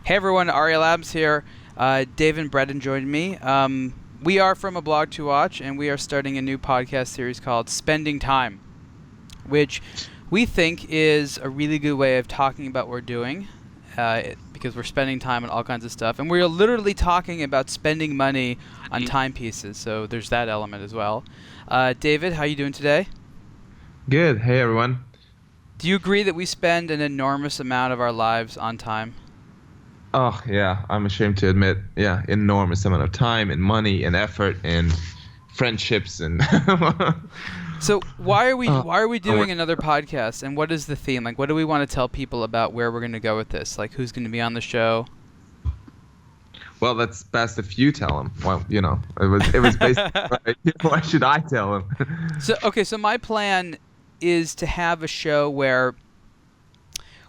Hey everyone, Aria Labs here. Dave and Brendan joined me. We are from A Blog to Watch, and we are starting a new podcast series called Spending Time, which we think is a really good way of talking about what we're doing, because we're spending time on all kinds of stuff, and we're literally talking about spending money on timepieces, so there's that element as well. David, how are you doing today? Good. Hey, everyone. Do you agree that we spend an enormous amount of our lives on time? Oh, yeah, I'm ashamed to admit, yeah, enormous amount of time and money and effort and friendships and So why are we oh, why are we don't worry. doing another podcast, and what is the theme? Like, what do we want to tell people about where we're going to go with this? Like, who's going to be on the show? Well, that's best if you tell him. Well, it was basically why should I tell him? So my plan is to have a show where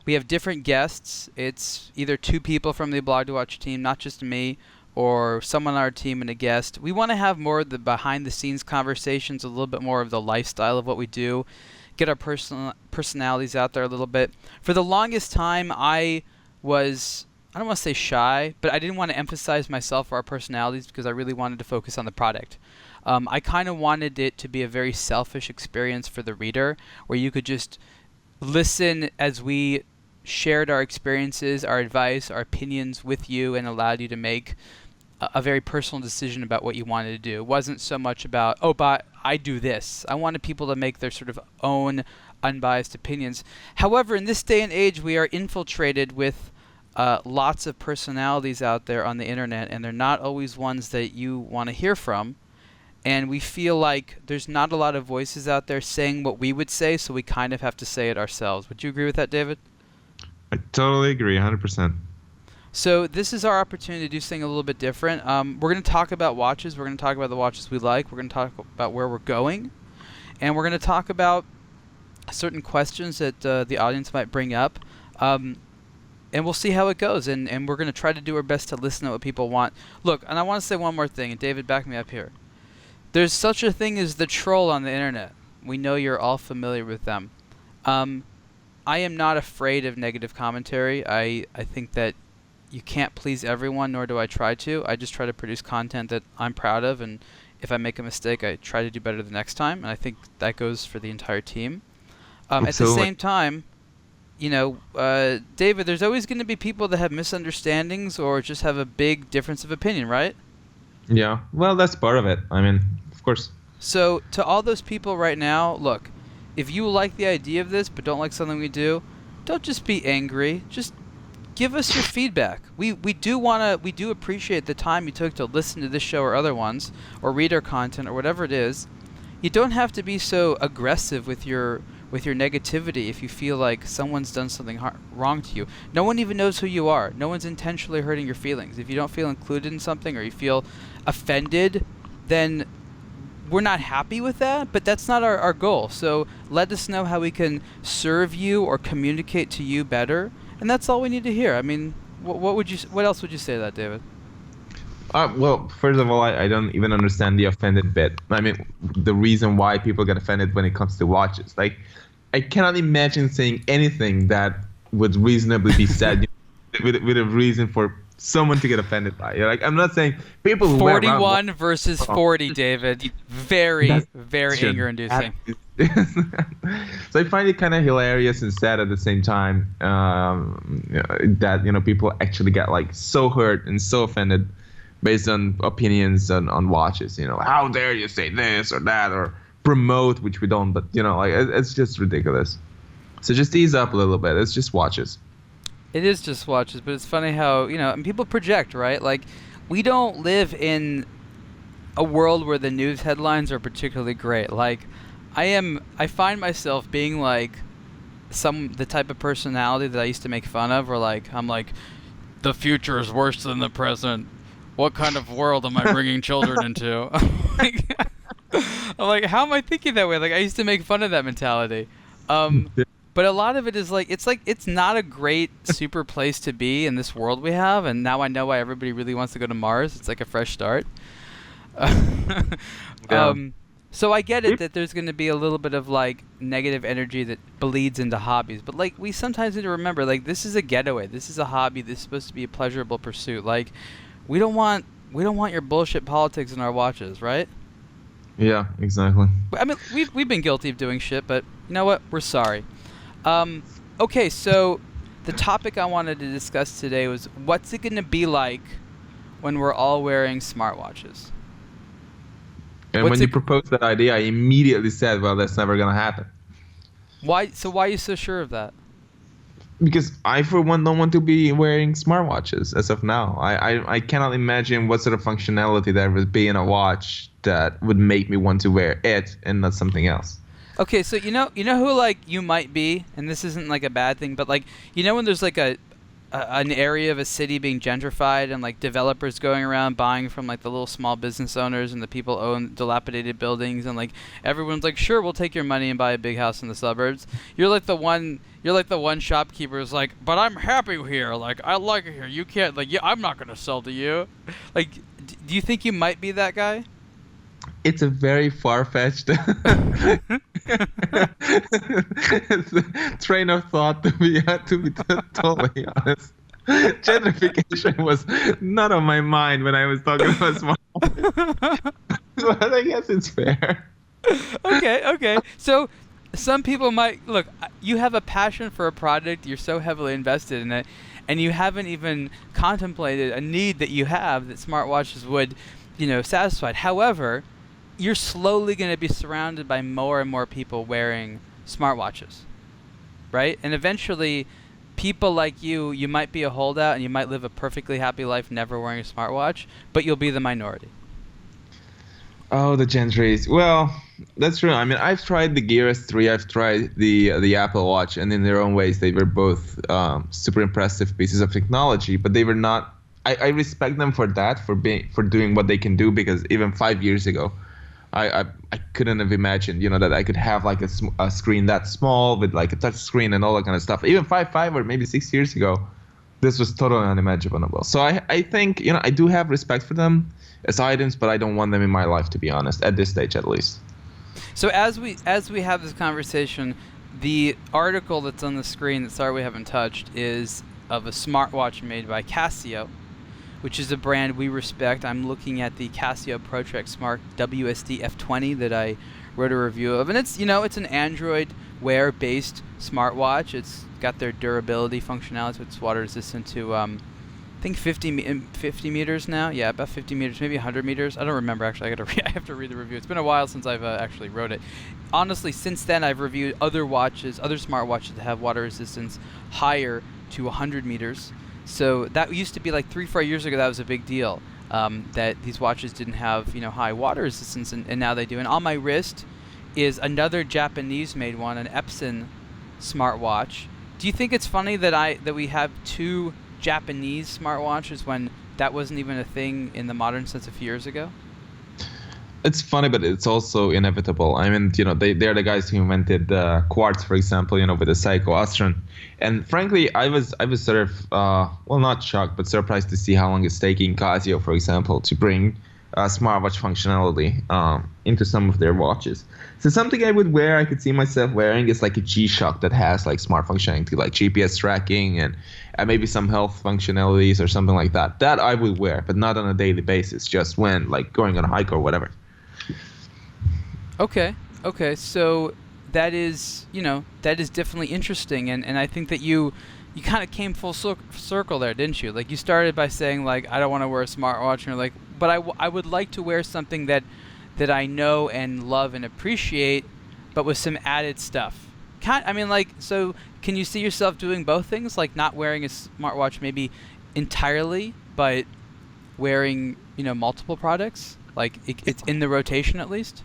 we have different guests. It's either two people from the Blog to Watch team, not just me, or someone on our team and a guest. We want to have more of the behind the scenes conversations, a little bit more of the lifestyle of what we do, get our personalities out there a little bit. For the longest time, I don't want to say shy, but I didn't want to emphasize myself or our personalities because I really wanted to focus on the product. I kind of wanted it to be a very selfish experience for the reader, where you could just listen as we shared our experiences, our advice, our opinions with you, and allowed you to make a very personal decision about what you wanted to do. It wasn't so much about, oh, but I do this. I wanted people to make their sort of own unbiased opinions. However, in this day and age, we are infiltrated with lots of personalities out there on the internet, and they're not always ones that you want to hear from. And we feel like there's not a lot of voices out there saying what we would say, so we kind of have to say it ourselves. Would you agree with that, David? I totally agree, 100%. So this is our opportunity to do something a little bit different. We're going to talk about watches. We're going to talk about the watches we like. We're going to talk about where we're going. And we're going to talk about certain questions that the audience might bring up. And we'll see how it goes. And we're going to try to do our best to listen to what people want. Look, and I want to say one more thing, and David, back me up here. There's such a thing as the troll on the internet. We know you're all familiar with them. I am not afraid of negative commentary. I think that you can't please everyone, nor do I try to. I just try to produce content that I'm proud of, and if I make a mistake, I try to do better the next time, and I think that goes for the entire team. At the Absolutely. same time, David, there's always going to be people that have misunderstandings or just have a big difference of opinion, right? Yeah. Well, that's part of it. I mean, of course. So, to all those people right now, look, if you like the idea of this but don't like something we do, don't just be angry. Just give us your feedback. We do appreciate the time you took to listen to this show or other ones, or read our content or whatever it is. You don't have to be so aggressive with your negativity if you feel like someone's done something wrong to you. No one even knows who you are. No one's intentionally hurting your feelings. If you don't feel included in something or you feel offended, then we're not happy with that, but that's not our goal. So let us know how we can serve you or communicate to you better, and that's all we need to hear. I mean, what else would you say to that, David? Well, first of all, I don't even understand the offended bit. I mean, the reason why people get offended when it comes to watches. Like, I cannot imagine saying anything that would reasonably be said with a reason for someone to get offended by. Like, I'm not saying people who wear around 41 versus 40, David. Very, that's very should anger-inducing. so I find it kind of hilarious and sad at the same time, that people actually get like so hurt and so offended based on opinions on watches. How dare you say this or that or promote, which we don't, but like it's just ridiculous. So just ease up a little bit. It's just watches. It is just watches, but it's funny how, and people project, right? Like, we don't live in a world where the news headlines are particularly great. Like, I find myself being like the type of personality that I used to make fun of, or like, I'm like, the future is worse than the present. What kind of world am I bringing children into? Like, I'm like, how am I thinking that way? Like, I used to make fun of that mentality. But a lot of it is like it's not a great super place to be in this world we have, and now I know why everybody really wants to go to Mars. It's like a fresh start. Yeah. um, So I get it that there's going to be a little bit of like negative energy that bleeds into hobbies, but like we sometimes need to remember like this is a getaway. This is a hobby. This is supposed to be a pleasurable pursuit. Like we don't want your bullshit politics in our watches, right? Yeah, exactly. I mean, we've been guilty of doing shit, but you know what? We're sorry. Okay, so the topic I wanted to discuss today was what's it going to be like when we're all wearing smartwatches? And when you proposed that idea, I immediately said, well, that's never going to happen. Why? So why are you so sure of that? Because I, for one, don't want to be wearing smartwatches as of now. I cannot imagine what sort of functionality there would be in a watch that would make me want to wear it and not something else. Okay, so you know who like you might be, and this isn't like a bad thing, but like when there's like an area of a city being gentrified and like developers going around buying from like the little small business owners and the people own dilapidated buildings and like everyone's like, sure, we'll take your money and buy a big house in the suburbs. You're like the one shopkeeper who's like, but I'm happy here. Like I like it here. You can't like, yeah, I'm not gonna sell to you. Like, do you think you might be that guy? It's a very far-fetched train of thought, to be totally honest. Gentrification was not on my mind when I was talking about smart. But I guess it's fair. Okay. So some people might look. You have a passion for a product. You're so heavily invested in it, and you haven't even contemplated a need that you have that smartwatches would, satisfy. However, you're slowly going to be surrounded by more and more people wearing smartwatches, right? And eventually, people like you might be a holdout and you might live a perfectly happy life never wearing a smartwatch, but you'll be the minority. Oh, the gentries. Well, that's true. I mean, I've tried the Gear S3, I've tried the Apple Watch, and in their own ways, they were both super impressive pieces of technology, but they were not. I respect them for that, for doing what they can do, because even 5 years ago, I couldn't have imagined, that I could have like a screen that small with like a touch screen and all that kind of stuff. Even 5 or maybe 6 years ago, this was totally unimaginable. So I think, I do have respect for them as items, but I don't want them in my life, to be honest, at this stage at least. So as we have this conversation, the article that's on the screen that sorry we haven't touched is of a smartwatch made by Casio, which is a brand we respect. I'm looking at the Casio ProTrack Smart WSD F20 that I wrote a review of, and it's it's an Android Wear based smartwatch. It's got their durability functionality, so it's water resistant to I think 50 meters now. Yeah, about 50 meters, maybe 100 meters. I don't remember actually. I have to read the review. It's been a while since I've actually wrote it. Honestly, since then I've reviewed other smartwatches that have water resistance higher to 100 meters. So that used to be like 3-4 years ago. That was a big deal. That these watches didn't have high water resistance, and now they do. And on my wrist is another Japanese-made one, an Epson smartwatch. Do you think it's funny that we have two Japanese smartwatches when that wasn't even a thing in the modern sense a few years ago? It's funny, but it's also inevitable. I mean, they're the guys who invented quartz, for example, with the Seiko Astron. And frankly, I was sort of, not shocked, but surprised to see how long it's taking Casio, for example, to bring smartwatch functionality into some of their watches. So something I would wear, I could see myself wearing, is like a G-Shock that has like smart functionality, like GPS tracking and maybe some health functionalities or something like that. That I would wear, but not on a daily basis, just when like going on a hike or whatever. Okay. So that is definitely interesting, and I think that you kind of came full circle there, didn't you? Like you started by saying like I don't want to wear a smartwatch, and you're like, but I would like to wear something that I know and love and appreciate, but with some added stuff. So can you see yourself doing both things, like not wearing a smartwatch maybe entirely, but wearing multiple products? Like it's in the rotation at least?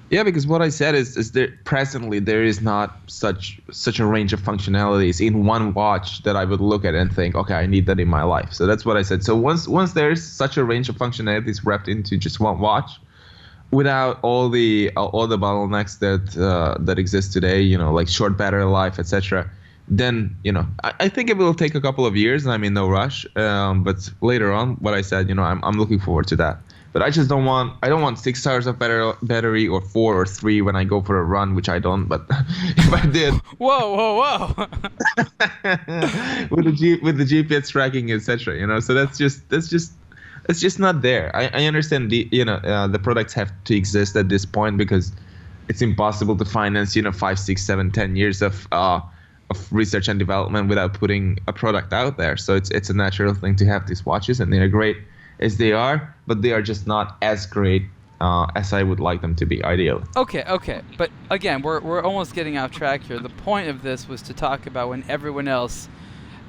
Yeah, because what I said is that presently there is not such a range of functionalities in one watch that I would look at and think, okay, I need that in my life. So that's what I said. So once there's such a range of functionalities wrapped into just one watch, without all the bottlenecks that exist today, like short battery life, etc., then I think it will take a couple of years, and I'm in no rush. But later on, what I said, I'm looking forward to that. But I just don't want 6 hours of battery or 4 or 3 when I go for a run, which I don't. But if I did, Whoa. with the GPS tracking, etc. So that's just it's just not there. I understand the products have to exist at this point because it's impossible to finance 5, 6, 7, 10 years of research and development without putting a product out there. So it's a natural thing to have these watches, and they're great as they are, but they are just not as great as I would like them to be, ideally. Okay. But again, we're almost getting off track here. The point of this was to talk about when everyone else,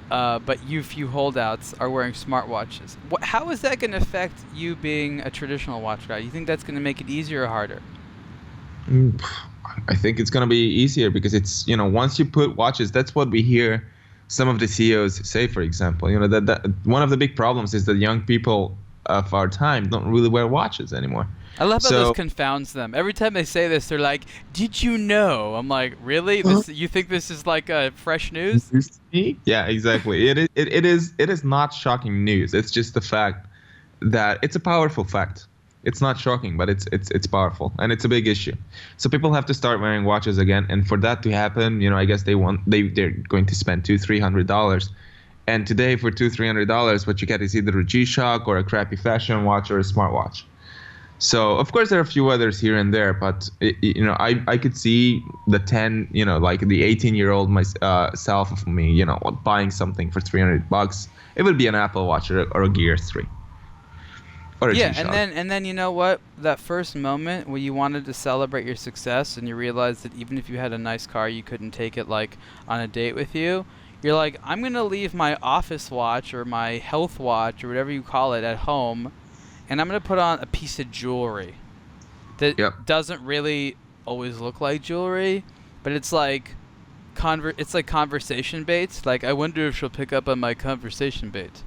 but you few holdouts, are wearing smartwatches. How is that going to affect you being a traditional watch guy? You think that's going to make it easier or harder? I think it's going to be easier because it's, once you put watches, that's what we hear some of the CEOs say, for example. That one of the big problems is that young people of our time don't really wear watches anymore. I love how this confounds them. Every time they say this, they're like, "Did you know?" I'm like, "Really? You think this is like fresh news?" Yeah, exactly. It is not shocking news. It's just the fact that it's a powerful fact. It's not shocking, but it's powerful, and it's a big issue. So people have to start wearing watches again, and for that to happen, I guess they're going to spend $200-300. And today, for $200-300, what you get is either a G-Shock or a crappy fashion watch or a smartwatch. So of course there are a few others here and there, but I could see the 10, like the 18-year-old myself of me, buying something for $300. It would be an Apple Watch or a Gear 3. Or a G-Shock. and then you know what? That first moment where you wanted to celebrate your success and you realized that even if you had a nice car, you couldn't take it like on a date with you. You're like, I'm gonna leave my office watch or my health watch or whatever you call it at home, and I'm going to put on a piece of jewelry that doesn't really always look like jewelry, but it's like conversation bait. Like, I wonder if she'll pick up on my conversation bait.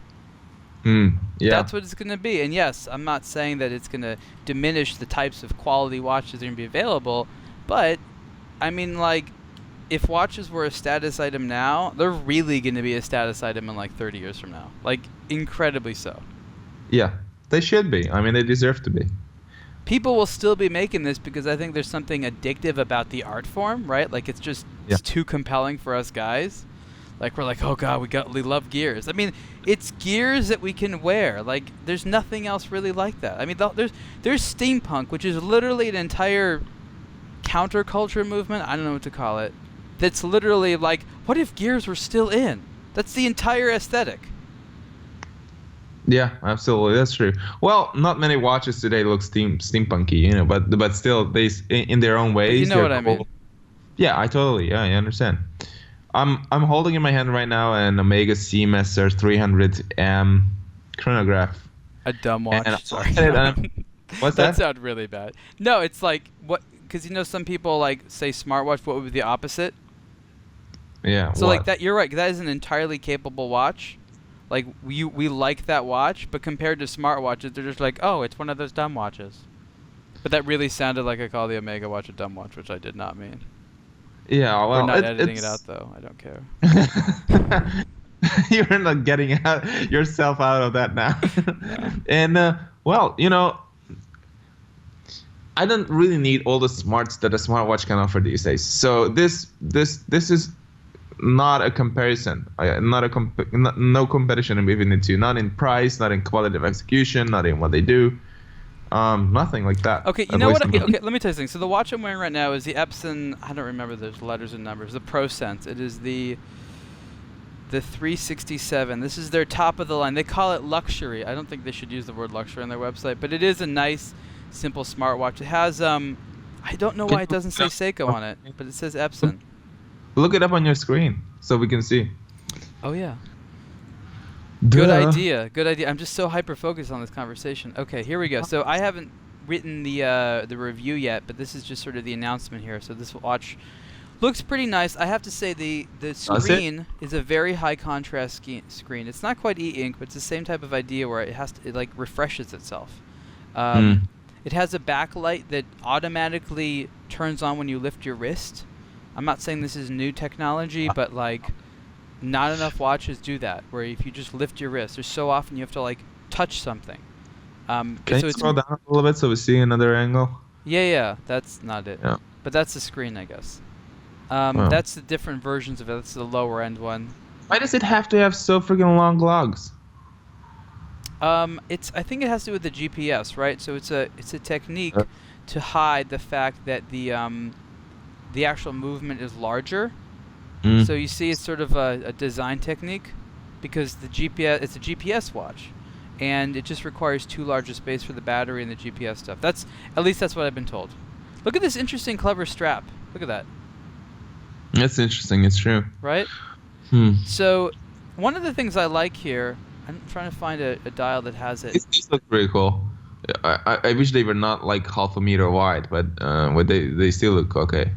Yeah. That's what it's going to be. And yes, I'm not saying that it's going to diminish the types of quality watches that are going to be available, but, I mean, like, if watches were a status item now, they're really going to be a status item in like 30 years from now. Like, incredibly so. Yeah. They should be. I mean, they deserve to be. People will still be making this because I think there's something addictive about the art form, right? Like, it's too compelling for us guys. Like, we're like, oh god, we love gears. I mean, it's gears that we can wear. Like, there's nothing else really like that. I mean, there's steampunk, which is literally an entire counterculture movement. I don't know what to call it. That's literally like, what if gears were still in? That's the entire aesthetic. Yeah, absolutely, that's true. Well, not many watches today look steampunky, but still, they in their own ways. But you know what I mean? Yeah, I understand. I'm holding in my hand right now an Omega Seamaster 300M chronograph. A dumb watch. Sorry. What's that? That sounded really bad. No, it's like what? Because some people like say smartwatch. What would be the opposite? Yeah. So like that, you're right. That is an entirely capable watch. Like, we like that watch, but compared to smartwatches, they're just like, oh, it's one of those dumb watches. But that really sounded like I called the Omega watch a dumb watch, which I did not mean. Yeah, well, we're not editing it out, though. I don't care. You're not getting yourself out of that now. No. And, well, I don't really need all the smarts that a smartwatch can offer these days. So this is not a comparison, no competition between the two. Not in price, not in quality of execution, not in what they do. Nothing like that. Okay, you know what? Okay, let me tell you something. So the watch I'm wearing right now is the Epson. I don't remember the letters and numbers. The ProSense. It is the 367. This is their top of the line. They call it luxury. I don't think they should use the word luxury on their website, but it is a nice, simple smartwatch. It has I don't know why it doesn't say Seiko on it, but it says Epson. Look it up on your screen so we can see. Oh, yeah. Good idea. I'm just so hyper-focused on this conversation. Okay, here we go. So I haven't written the review yet, but this is just sort of the announcement here. So this watch looks pretty nice. I have to say the screen is a very high contrast screen. It's not quite e-ink, but it's the same type of idea where it like refreshes itself. It has a backlight that automatically turns on when you lift your wrist. I'm not saying this is new technology, but like not enough watches do that, where if you just lift your wrist, there's so often you have to like touch something. Can so you it's scroll down a little bit so we see another angle? yeah, that's not it. Yeah. But that's the screen, I guess. Wow. That's the different versions of it. That's the lower end one. Why does it have to have so freaking long logs? I think it has to do with the GPS, right? So it's a technique to hide the fact that the actual movement is larger. Mm. So you see, it's sort of a design technique, because it's a GPS watch, and it just requires too large a space for the battery and the GPS stuff. At least that's what I've been told. Look at this interesting, clever strap. Look at that. That's interesting. It's true. Right? So one of the things I like here, I'm trying to find a dial that has it. These look pretty cool. I wish they were not like half a meter wide, but they still look okay.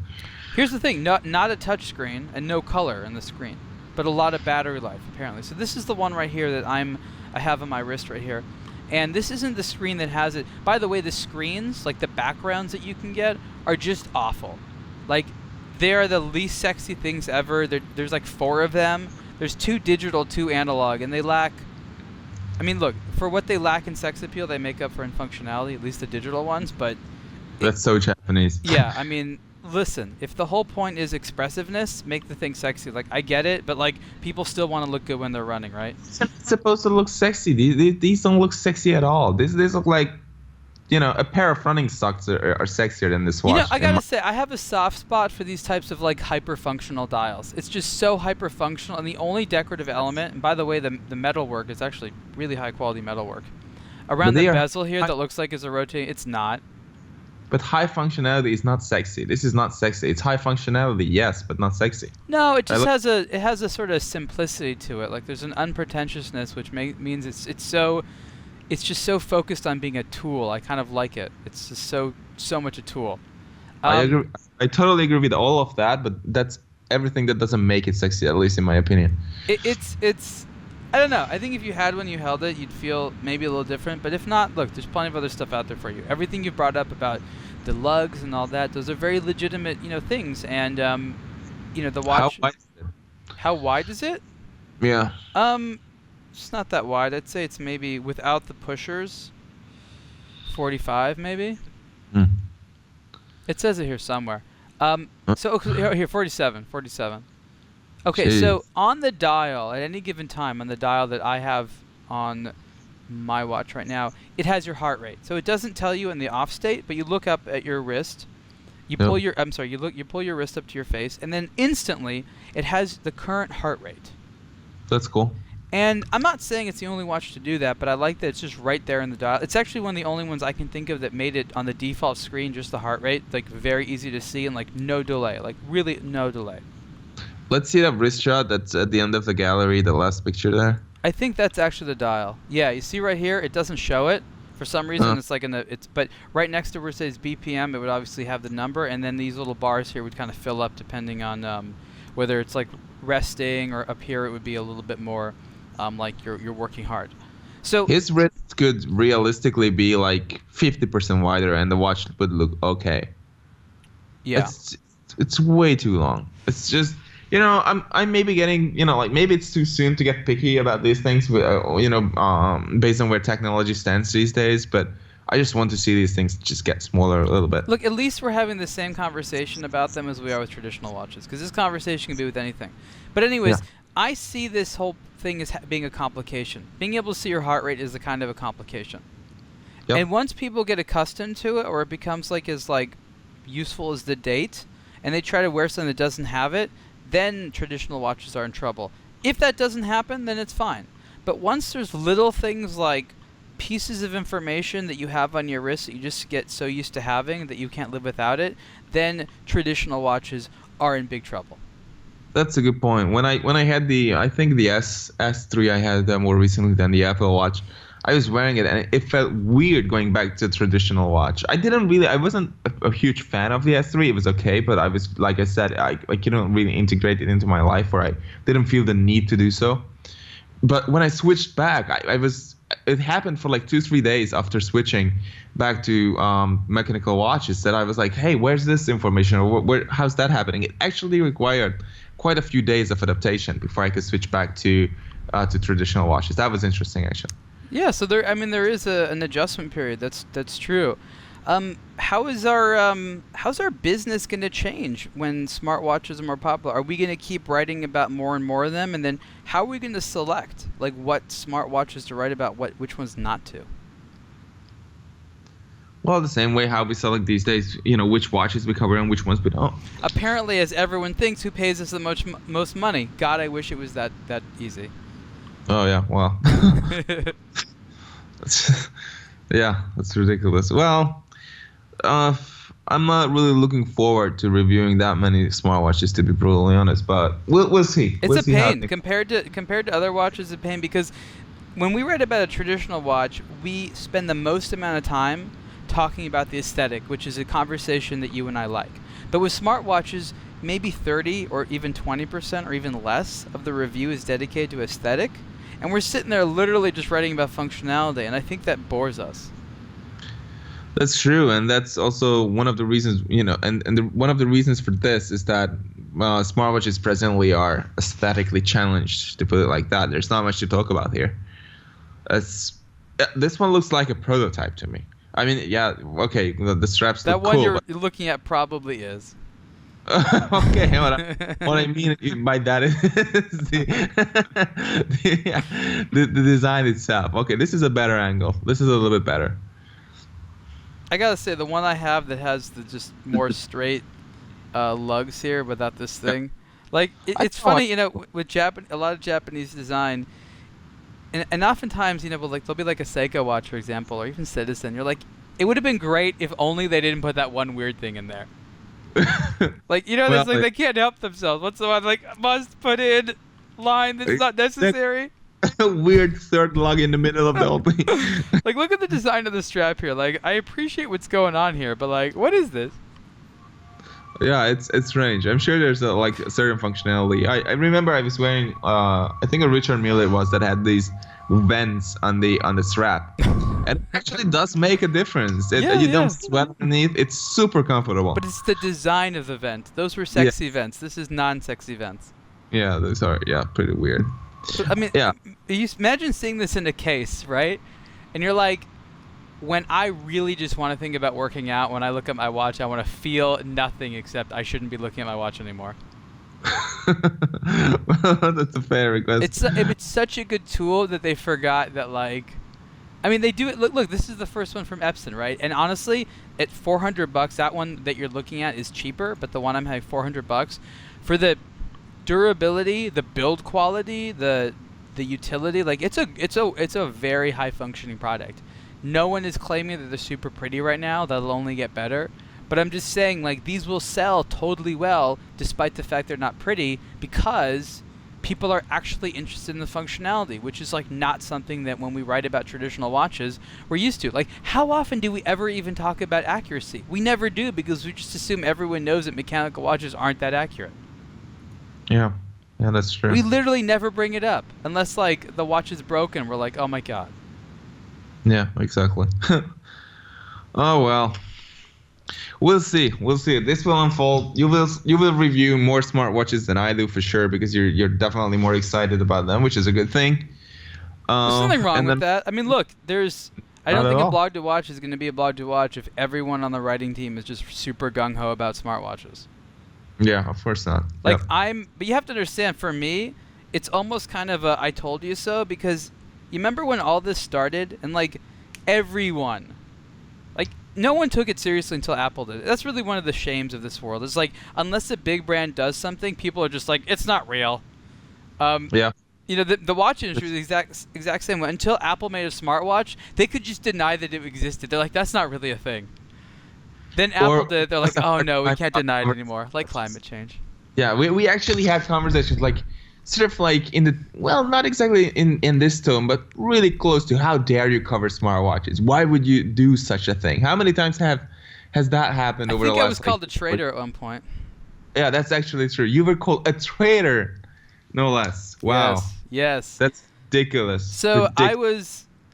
Here's the thing, not a touch screen and no color in the screen, but a lot of battery life apparently. So this is the one right here that I have on my wrist right here. And this isn't the screen that has it. By the way, the screens, like the backgrounds that you can get, are just awful. Like, they are the least sexy things ever. There's like 4 of them. There's 2 digital, 2 analog, and they lack... I mean, look, for what they lack in sex appeal, they make up for in functionality, at least the digital ones, but... That's so Japanese. Yeah, I mean, listen, if the whole point is expressiveness, make the thing sexy. Like, I get it, but, like, people still want to look good when they're running, right? It's supposed to look sexy. These don't look sexy at all. These look like, a pair of running socks are sexier than this watch. I gotta say, I have a soft spot for these types of, like, hyper-functional dials. It's just so hyper-functional, and the only decorative element, and by the way, the metalwork is actually really high-quality metalwork. Around the bezel here that looks like it's a rotating... It's not. But high functionality is not sexy. This is not sexy. It's high functionality, yes, but not sexy. No, it just has a sort of simplicity to it. Like, there's an unpretentiousness, which means it's just so focused on being a tool. I kind of like it. It's just so much a tool. I agree. I totally agree with all of that, but that's everything that doesn't make it sexy, at least in my opinion. It's I don't know. I think if you had one, you held it, you'd feel maybe a little different. But if not, look, there's plenty of other stuff out there for you. Everything you brought up about the lugs and all that, those are very legitimate, things. And the watch. How wide is it? Yeah. It's not that wide. I'd say it's maybe, without the pushers, 45 maybe. It says it here somewhere. So here 47. Okay, Jeez. so on the dial, at any given time, on the dial that I have on my watch right now, it has your heart rate. So it doesn't tell you in the off state, but you look up at your wrist. You pull your you pull your wrist up to your face, and then instantly it has the current heart rate. That's cool. And I'm not saying it's the only watch to do that, but I like that it's just right there in the dial. It's actually one of the only ones I can think of that made it on the default screen, just the heart rate, like very easy to see and like no delay, like really no delay. Let's see that wrist shot that's at the end of the gallery, the last picture there. I think that's actually the dial. Yeah, you see right here, it doesn't show it. For some reason, it's like but right next to where it says BPM, it would obviously have the number, and then these little bars here would kind of fill up depending on whether it's like resting, or up here it would be a little bit more like you're working hard. So his wrist could realistically be like 50% wider, and the watch would look okay. Yeah, it's way too long. It's just. I'm maybe getting, maybe it's too soon to get picky about these things, based on where technology stands these days. But I just want to see these things just get smaller a little bit. Look, at least we're having the same conversation about them as we are with traditional watches, because this conversation can be with anything. But anyways, yeah. I see this whole thing as being a complication. Being able to see your heart rate is a kind of a complication. Yep. And once people get accustomed to it, or it becomes as useful as the date, and they try to wear something that doesn't have it, then traditional watches are in trouble. If that doesn't happen, then it's fine. But once there's little things like pieces of information that you have on your wrist that you just get so used to having that you can't live without it, then traditional watches are in big trouble. That's a good point. When I had the S3, I had more recently than the Apple Watch. I was wearing it, and it felt weird going back to a traditional watch. I wasn't a huge fan of the S3. It was okay, but I was, like I said, I couldn't really integrate it into my life, or I didn't feel the need to do so. But when I switched back, it happened for 2-3 days after switching back to mechanical watches that I was like, hey, where's this information? Or how's that happening? It actually required quite a few days of adaptation before I could switch back to traditional watches. That was interesting, actually. Yeah, so there is an adjustment period. That's true. How's our business going to change when smartwatches are more popular? Are we going to keep writing about more and more of them, and then how are we going to select like what smartwatches to write about, which ones not to? Well, the same way how we select these days, which watches we cover and which ones we don't. Apparently, as everyone thinks, who pays us the most money? God, I wish it was that easy. Oh yeah, well, yeah, that's ridiculous. Well, I'm not really looking forward to reviewing that many smartwatches, to be brutally honest. But we'll see. It's we'll a see pain compared to other watches. It's a pain because when we write about a traditional watch, we spend the most amount of time talking about the aesthetic, which is a conversation that you and I like. But with smartwatches, maybe 30 or even 20% or even less of the review is dedicated to aesthetic, and we're sitting there literally just writing about functionality, and I think that bores us. That's true, and that's also one of the reasons, one of the reasons for this is that smartwatches presently are aesthetically challenged, to put it like that. There's not much to talk about here. This one looks like a prototype to me. I mean, yeah, okay, the straps look cool. That one you're looking at probably is. Okay, what I mean by that is the design itself. Okay, this is a better angle. This is a little bit better. I gotta say, the one I have that has the just more straight lugs here without this thing, like it's funny, with a lot of Japanese design. And oftentimes, there'll be like a Seiko watch, for example, or even Citizen. You're like, it would have been great if only they didn't put that one weird thing in there. They can't help themselves. What's the one? Like, must put in line that's not necessary. A weird third lug in the middle of the whole thing. Like, look at the design of the strap here. Like, I appreciate what's going on here, but like, what is this? Yeah, it's strange. I'm sure there's a certain functionality. I remember I was wearing I think a Richard Mille was that had these vents on the strap, and it actually does make a difference. You don't sweat underneath. It's super comfortable. But it's the design of the vent. Those were sexy vents. This is non-sexy vents. Yeah, those are pretty weird. But, I mean, you imagine seeing this in a case, right? And you're like, when I really just want to think about working out, when I look at my watch, I want to feel nothing except I shouldn't be looking at my watch anymore. Well, that's a fair request. It's such a good tool that they forgot that, they do it. Look, this is the first one from Epson, right? And honestly, at $400, that one that you're looking at is cheaper, but the one I'm having $400 for the durability, the build quality, the utility. It's a very high functioning product. No one is claiming that they're super pretty right now. They'll only get better. But I'm just saying, these will sell totally well despite the fact they're not pretty because people are actually interested in the functionality, which is, not something that when we write about traditional watches, we're used to. How often do we ever even talk about accuracy? We never do because we just assume everyone knows that mechanical watches aren't that accurate. Yeah, that's true. We literally never bring it up unless, the watch is broken. We're like, oh, my God. Yeah, exactly. Oh well, we'll see. This will unfold. You will review more smartwatches than I do for sure because you're definitely more excited about them, which is a good thing. There's nothing wrong with that. I mean, look, I don't think a blog to watch is going to be a blog to watch if everyone on the writing team is just super gung ho about smartwatches. Yeah, of course not. But you have to understand. For me, it's almost kind of a I told you so because. You remember when all this started and everyone, no one took it seriously until Apple did it. That's really one of the shames of this world. It's unless a big brand does something, people are just it's not real. Yeah. The watch industry is the exact same way. Until Apple made a smartwatch, they could just deny that it existed. They're like, that's not really a thing. Then Apple did it. They're like, oh no, we can't deny it anymore. Like climate change. Yeah, we actually had conversations sort of not exactly in this tone, but really close to how dare you cover smartwatches? Why would you do such a thing? How many times has that happened over the last? I think I was called a traitor at one point. Yeah, that's actually true. You were called a traitor, no less. Wow. Yes. That's ridiculous. So I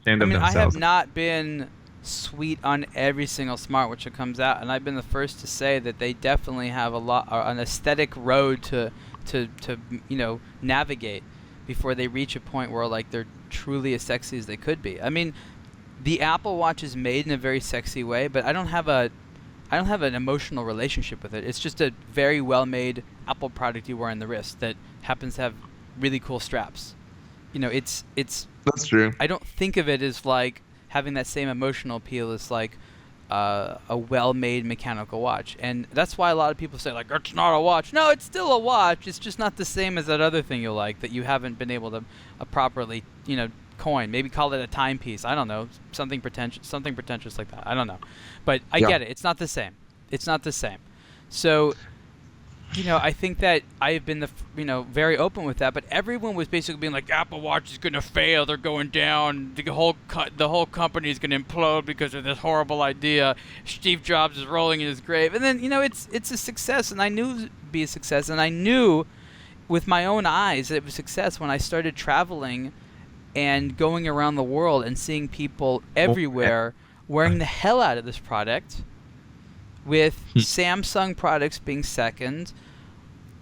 have not been sweet on every single smartwatch that comes out, and I've been the first to say that they definitely have an aesthetic road to navigate before they reach a point where truly as sexy as they could be. I mean, the Apple Watch is made in a very sexy way, but I don't have an emotional relationship with it. It's just a very well-made Apple product you wear on the wrist that happens to have really cool straps. It's That's true. I don't think of it as like having that same emotional appeal as like a well-made mechanical watch, and that's why a lot of people say like it's not a watch. No, it's still a watch. It's just not the same as that other thing you like that you haven't been able to properly coin. Maybe call it a timepiece. I don't know, something pretentious like that. I don't know, but I get it. It's not the same. It's not the same. So, I think that I've been very open with that, but everyone was basically being like, Apple Watch is going to fail. They're going down. The whole company is going to implode because of this horrible idea. Steve Jobs is rolling in his grave. And then, it's a success, and I knew it would be a success, and I knew with my own eyes that it was a success when I started traveling and going around the world and seeing people everywhere wearing the hell out of this product, with Samsung products being second.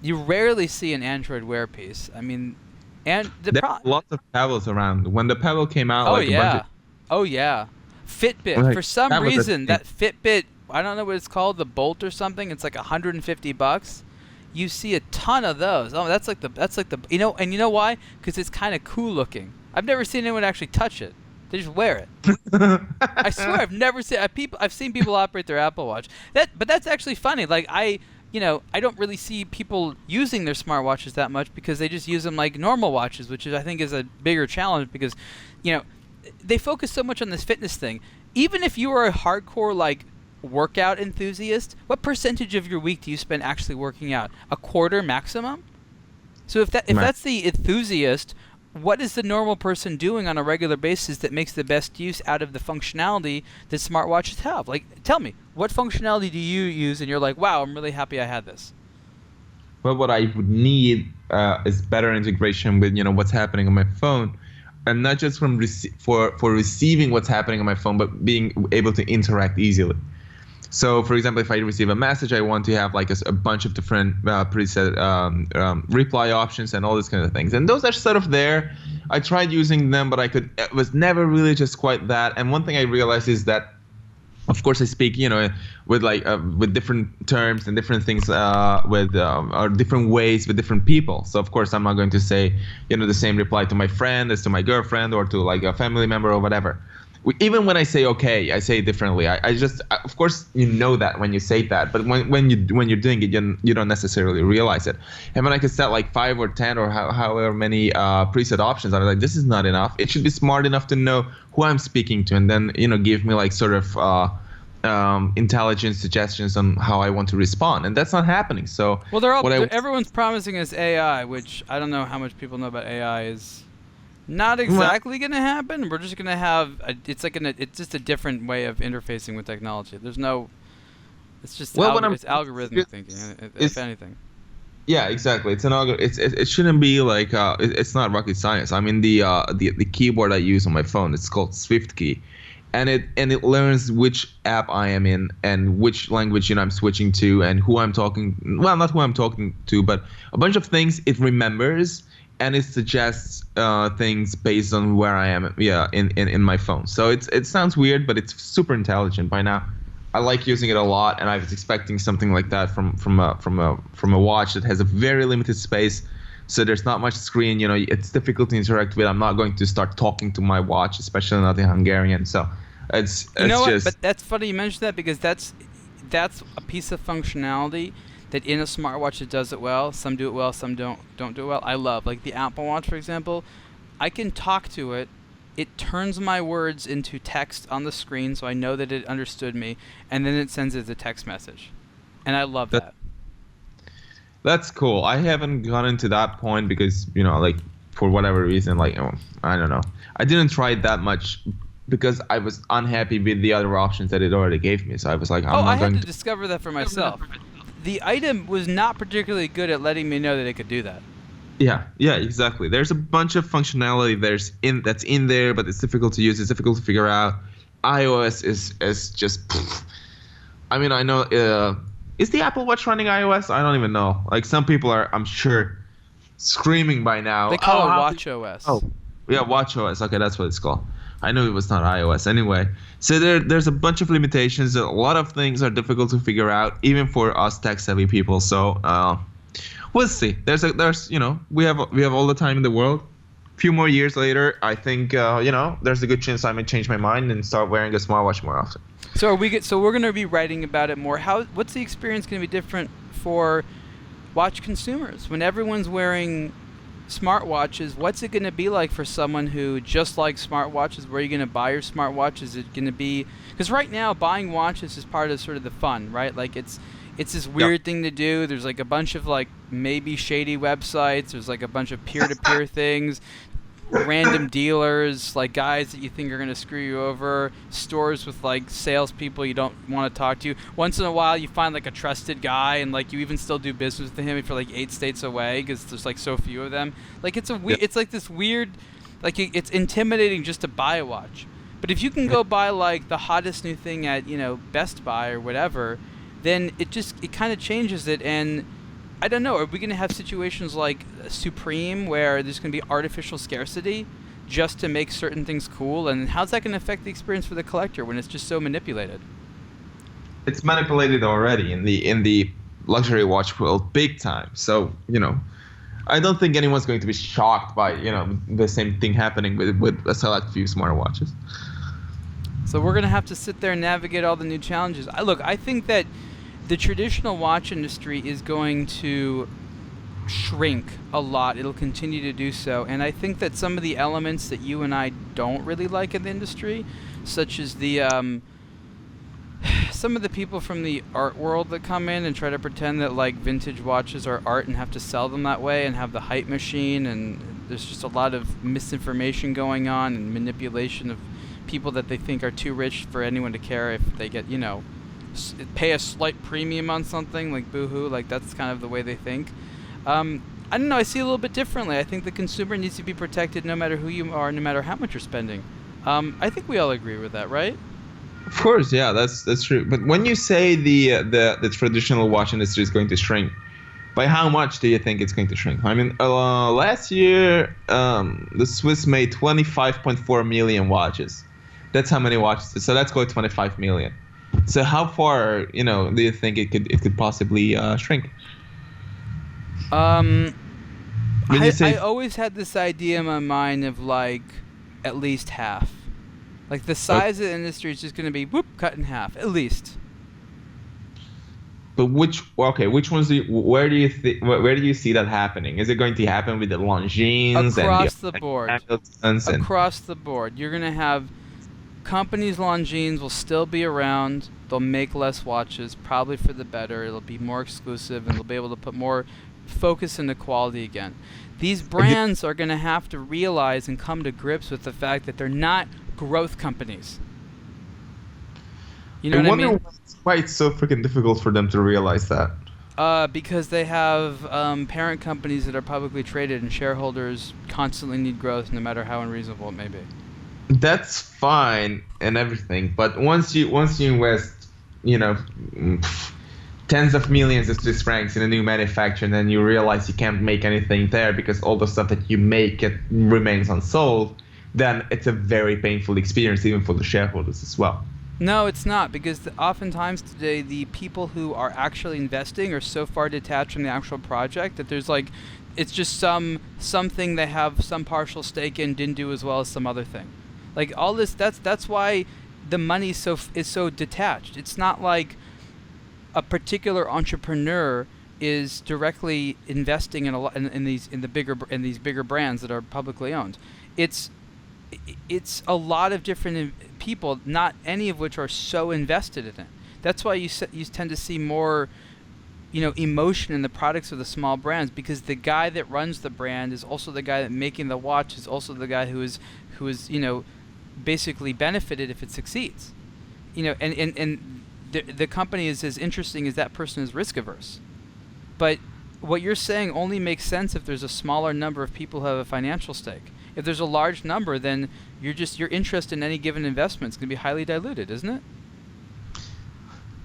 You rarely see an Android Wear piece. I mean, and there are lots of Pebbles around. When the Pebble came out, a bunch of Fitbit. For some reason, that Fitbit, I don't know what it's called, the Bolt or something. It's like $150. You see a ton of those. Oh, that's like the and you know why? Because it's kind of cool looking. I've never seen anyone actually touch it. They just wear it. I swear, I've never seen I've seen people operate their Apple Watch. But that's actually funny. Like I don't really see people using their smartwatches that much because they just use them like normal watches, which I think is a bigger challenge because, they focus so much on this fitness thing. Even if you are a hardcore like workout enthusiast, what percentage of your week do you spend actually working out? A quarter maximum? So if that's the enthusiast, what is the normal person doing on a regular basis that makes the best use out of the functionality that smartwatches have? Like, tell me, what functionality do you use and you're like, wow, I'm really happy I had this? Well, what I would need is better integration with what's happening on my phone, and not just for receiving what's happening on my phone, but being able to interact easily. So, for example, if I receive a message, I want to have like a bunch of different preset reply options and all these kind of things. And those are sort of there. I tried using them, but it was never really just quite that. And one thing I realized is that, of course, I speak, with different terms and different things, or different ways with different people. So, of course, I'm not going to say, the same reply to my friend as to my girlfriend or to like a family member or whatever. Even when I say okay, I say it differently. Of course, that when you say that, but when you're doing it, you don't necessarily realize it. And when I could set like 5 or 10 or however many preset options, I was like, this is not enough. It should be smart enough to know who I'm speaking to, and then give me like sort of intelligent suggestions on how I want to respond, and that's not happening. So everyone's promising us AI, which I don't know how much people know about AI is. Not exactly going to happen. We're just going to have it's just a different way of interfacing with technology. It's just it's algorithmic thinking, if anything. Yeah, exactly. It's it shouldn't be like it's not rocket science. I mean the keyboard I use on my phone, it's called SwiftKey, and it learns which app I am in and which language I'm switching to and who I'm talking. Well, not who I'm talking to, but a bunch of things it remembers. And it suggests things based on where I am, in my phone. So it sounds weird, but it's super intelligent by now. I like using it a lot, and I was expecting something like that from a watch that has a very limited space. So there's not much screen. It's difficult to interact with. I'm not going to start talking to my watch, especially not in Hungarian. So it's just. But that's funny you mentioned that because that's a piece of functionality that in a smartwatch it does it well. Some do it well, some don't do it well. I love, like the Apple Watch, for example. I can talk to it. It turns my words into text on the screen so I know that it understood me, and then it sends it as a text message. And I love that. That's cool. I haven't gotten to that point because, like for whatever reason, like I don't know. I didn't try it that much because I was unhappy with the other options that it already gave me. So I was like, I had to discover that for myself. The item was not particularly good at letting me know that it could do that. Yeah, exactly. There's a bunch of functionality that's in there, but it's difficult to use. It's difficult to figure out. iOS is just. I mean, I know. Is the Apple Watch running iOS? I don't even know. Like some people are, I'm sure, screaming by now. They call it WatchOS. Yeah, WatchOS. Okay, that's what it's called. I knew it was not iOS. Anyway, so there's a bunch of limitations. A lot of things are difficult to figure out, even for us tech-savvy people. So we'll see. There's we have all the time in the world. A few more years later, I think there's a good chance I might change my mind and start wearing a smartwatch more often. So we're going to be writing about it more. What's the experience going to be different for watch consumers when everyone's wearing smartwatches? What's it going to be like for someone who just likes smartwatches? Where are you going to buy your smartwatch? Is it going to be, because right now buying watches is part of sort of the fun, right? Like it's this weird thing to do. There's like a bunch of like maybe shady websites. There's like a bunch of peer-to-peer things, random dealers, like guys that you think are going to screw you over, stores with like salespeople you don't want to talk to. Once in a while you find like a trusted guy, and like you even still do business with him if you're like 8 states away because there's like so few of them. Like it's it's like this weird, like it's intimidating just to buy a watch. But if you can go buy like the hottest new thing at Best Buy or whatever, then it kind of changes it. And I don't know, are we going to have situations like Supreme where there's going to be artificial scarcity just to make certain things cool? And how's that going to affect the experience for the collector when it's just so manipulated? It's manipulated already in the luxury watch world big time. So, I don't think anyone's going to be shocked by, the same thing happening with a select few smartwatches. So we're going to have to sit there and navigate all the new challenges. I think that the traditional watch industry is going to shrink a lot. It'll continue to do so. And I think that some of the elements that you and I don't really like in the industry, such as the some of the people from the art world that come in and try to pretend that like vintage watches are art and have to sell them that way and have the hype machine, and there's just a lot of misinformation going on and manipulation of people that they think are too rich for anyone to care if they get, pay a slight premium on something like Boohoo. Like that's kind of the way they think. I don't know, I see it a little bit differently. I think the consumer needs to be protected no matter who you are, no matter how much you're spending. I think we all agree with that, right? Of course, yeah, that's true. But when you say the traditional watch industry is going to shrink, by how much do you think it's going to shrink? I mean, last year the Swiss made 25.4 million watches. That's how many watches. So let's go 25 million. So how far, do you think it could possibly shrink? I always had this idea in my mind of like at least half. Like the size of the industry is just going to be cut in half at least. But which ones where do you see that happening? Is it going to happen with the Longines across the board? Across the board, you're going to have companies. Longines will still be around. They'll make less watches, probably for the better. It'll be more exclusive, and they'll be able to put more focus into quality again. These brands are going to have to realize and come to grips with the fact that they're not growth companies. You know what I mean? Why it's so freaking difficult for them to realize that. Because they have parent companies that are publicly traded, and shareholders constantly need growth, no matter how unreasonable it may be. That's fine and everything, but once you invest, tens of millions of Swiss francs in a new manufacturer, and then you realize you can't make anything there because all the stuff that you make remains unsold, then it's a very painful experience even for the shareholders as well. No, it's not, because oftentimes today the people who are actually investing are so far detached from the actual project that there's like, it's just something they have some partial stake in didn't do as well as some other thing. Like all this, that's why the money is so detached. It's not like a particular entrepreneur is directly investing in these bigger brands that are publicly owned. It's a lot of different people, not any of which are so invested in it. That's why you tend to see more, emotion in the products of the small brands, because the guy that runs the brand is also the guy that making the watch, is also the guy who is basically benefited if it succeeds. And the company is as interesting as that person is risk averse. But what you're saying only makes sense if there's a smaller number of people who have a financial stake. If there's a large number, then your interest in any given investment is going to be highly diluted, isn't it?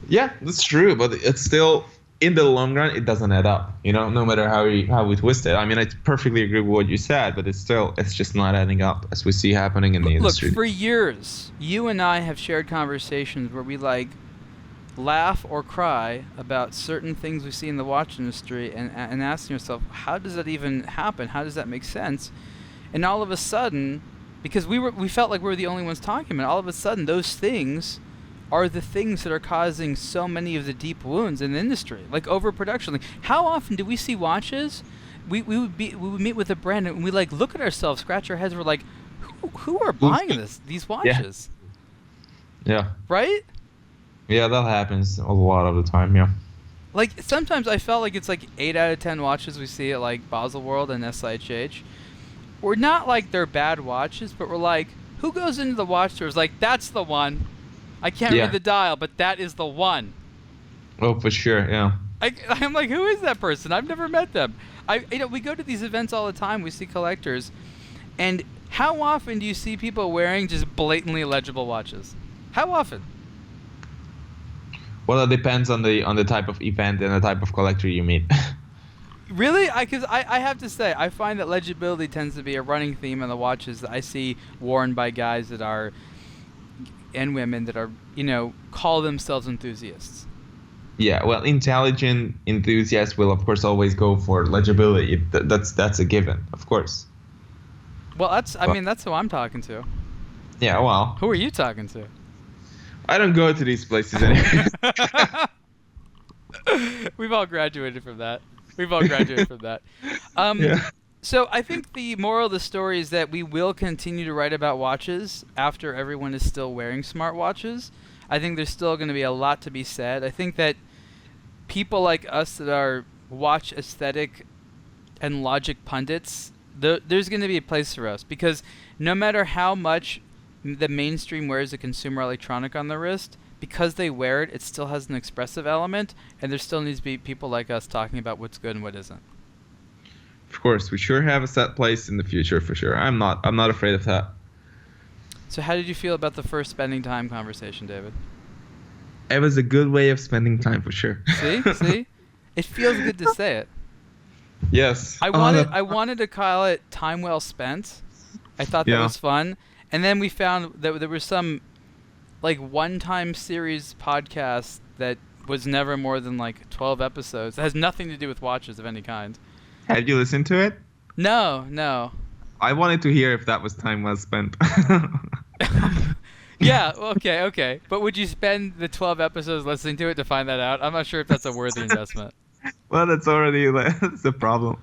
Yeah, that's true, but it's still, in the long run, it doesn't add up. No matter how we twist it. I mean, I perfectly agree with what you said, but it's just not adding up, as we see happening in the industry. Look, for years, you and I have shared conversations where we laugh or cry about certain things we see in the watch industry, and asking yourself, how does that even happen? How does that make sense? And all of a sudden, because we felt like we were the only ones talking about it, all of a sudden those things are the things that are causing so many of the deep wounds in the industry, like overproduction. Like, how often do we see watches? We would meet with a brand and we look at ourselves, scratch our heads, we're like, who are buying these watches? Yeah. Right? Yeah, that happens a lot of the time. Yeah. Like, sometimes I felt like it's 8 out of 10 watches we see at Baselworld and SIHH. We're not they're bad watches, but we're who goes into the watch stores that's the one. I can't read the dial, but that is the one. Oh, for sure, yeah. I'm like, who is that person? I've never met them. We go to these events all the time. We see collectors, and how often do you see people wearing just blatantly illegible watches? How often? Well, it depends on the type of event and the type of collector you meet. Really? Because I have to say, I find that legibility tends to be a running theme in the watches that I see worn by guys that are, and women that are, call themselves enthusiasts. Yeah, well, intelligent enthusiasts will, of course, always go for legibility. That's a given, of course. Well, that's who I'm talking to. Yeah, well. Who are you talking to? I don't go to these places anymore. We've all graduated from that. Yeah. So I think the moral of the story is that we will continue to write about watches after everyone is still wearing smartwatches. I think there's still going to be a lot to be said. I think that people like us that are watch aesthetic and logic pundits, there's going to be a place for us, because no matter how much the mainstream wears a consumer electronic on their wrist, because they wear it, it still has an expressive element, and there still needs to be people like us talking about what's good and what isn't. Of course, we sure have a set place in the future, for sure. I'm not afraid of that. So how did you feel about the first spending time conversation, David? It was a good way of spending time, for sure. See? It feels good to say it. Yes. I wanted to call it time well spent. I thought that was fun. And then we found that there was some one-time series podcast that was never more than 12 episodes. It has nothing to do with watches of any kind. Had you listened to it? No. I wanted to hear if that was time well spent. Yeah, okay. But would you spend the 12 episodes listening to it to find that out? I'm not sure if that's a worthy investment. Well, that's already that's the problem.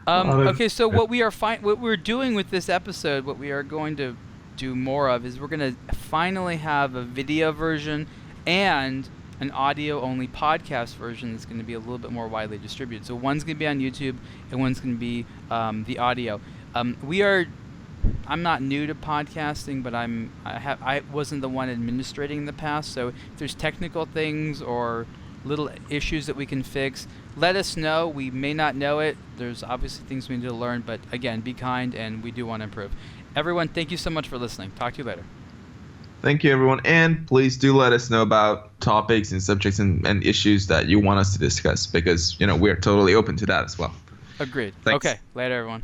Okay, so what we're doing with this episode, what we are going to do more of, is we're going to finally have a video version and an audio-only podcast version that's going to be a little bit more widely distributed. So one's going to be on YouTube, and one's going to be the audio. I'm not new to podcasting, but I wasn't the one administrating in the past. So if there's technical things or little issues that we can fix, let us know. We may not know it. There's obviously things we need to learn, but again, be kind, and we do want to improve. Everyone, thank you so much for listening. Talk to you later. Thank you, everyone. And please do let us know about topics and subjects and issues that you want us to discuss, because, we're totally open to that as well. Agreed. Thanks. Okay. Later, everyone.